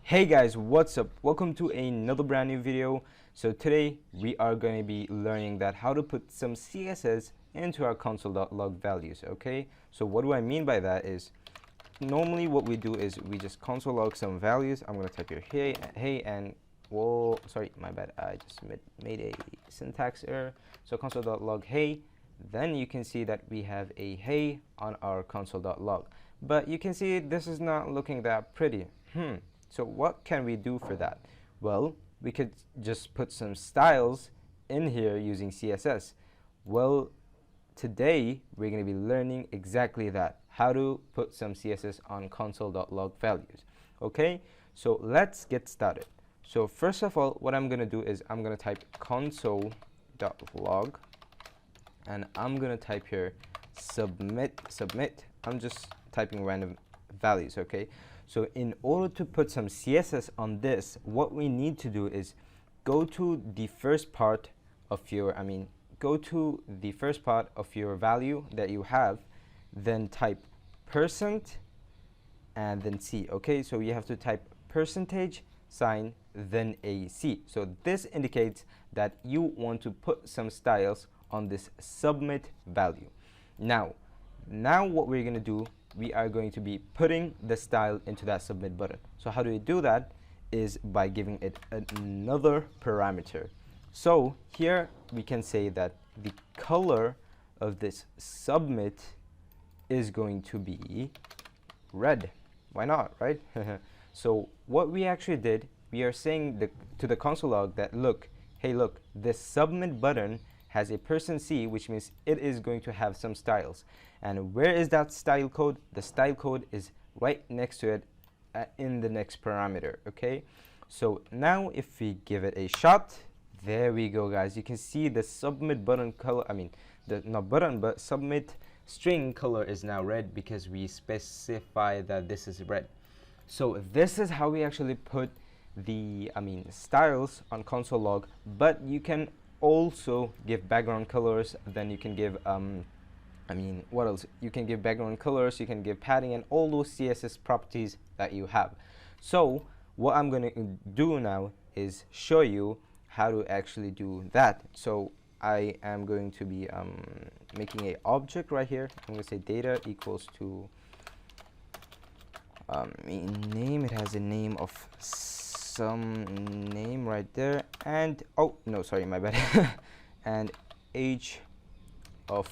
Hey guys, what's up? Welcome to another brand new video. So today we are going to be learning that how to put some CSS into our console.log values. Okay, so what do I mean by that is normally what we do is we just console log some values. I'm going to type here hey and whoa, sorry, my bad, I just made a syntax error. So console.log hey, then you can see that we have a hey on our console.log, but you can see this is not looking that pretty. So what can we do for that? Well, we could just put some styles in here using CSS. Well, today we're going to be learning exactly that, how to put some CSS on console.log values. Okay, so let's get started. So first of all, what I'm going to do is I'm going to type console.log and I'm going to type here submit. I'm just typing random values. Okay, so in order to put some CSS on this, what we need to do is go to the first part of your value that you have, then type percent and then C. Okay, so you have to type percentage sign then a C. So this indicates that you want to put some styles on this submit value. Now what we're going to do, we are going to be putting the style into that submit button. So how do we do that is by giving it another parameter. So here we can say that the color of this submit is going to be red. Why not, right? So what we actually did, we are saying to the console log that look, hey look, this submit button has a %C, which means it is going to have some styles. And where is that style code? The style code is right next to it in the next parameter. Okay, so now if we give it a shot, there we go guys, you can see the submit button color, not button but submit string color is now red because we specify that this is red. So this is how we actually put the styles on console log, but you can also give background colors, then you can give what else? You can give background colors, you can give padding, and all those CSS properties that you have. So what I'm going to do now is show you how to actually do that. So I am going to be making a object right here. I'm going to say data equals to name. It has a name of some name right there, and oh no, sorry, my bad. And age of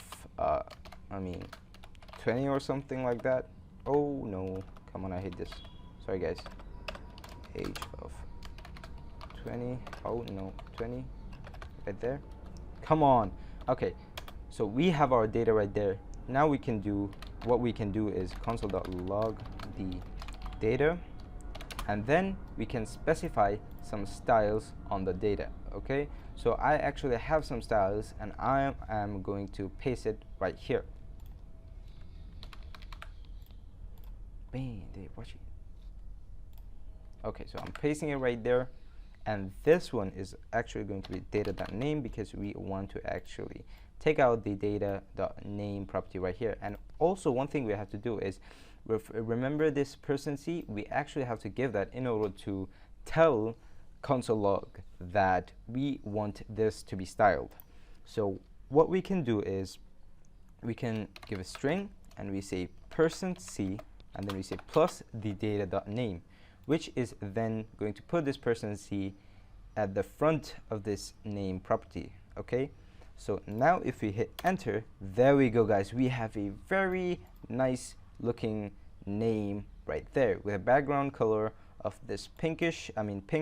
20 or something like that. Oh no, come on, I hate this, sorry guys. Age of 20. Oh no, 20 right there, come on. Okay, so we have our data right there. Now we can do what we can do is console.log the data, and then we can specify some styles on the data. Okay, so I actually have some styles and I am going to paste it right here. Bang, watch it. Okay, so I'm pasting it right there, and this one is actually going to be data.name because we want to actually take out the data.name property right here. And also one thing we have to do is remember this %C, we actually have to give that in order to tell console log that we want this to be styled. So what we can do is we can give a string and we say %C and then we say plus the data.name, which is then going to put this %C at the front of this name property. Okay, so now if we hit enter, there we go guys, we have a very nice looking name right there with a background color of this pink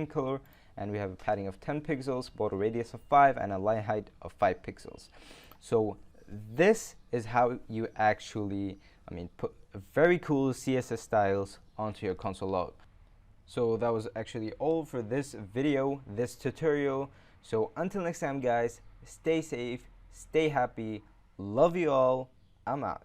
color, and we have a padding of 10 pixels, border radius of 5, and a line height of 5 pixels. So this is how you actually put very cool CSS styles onto your console log. So that was actually all for this video, this tutorial. So until next time guys, stay safe, stay happy, love you all, I'm out.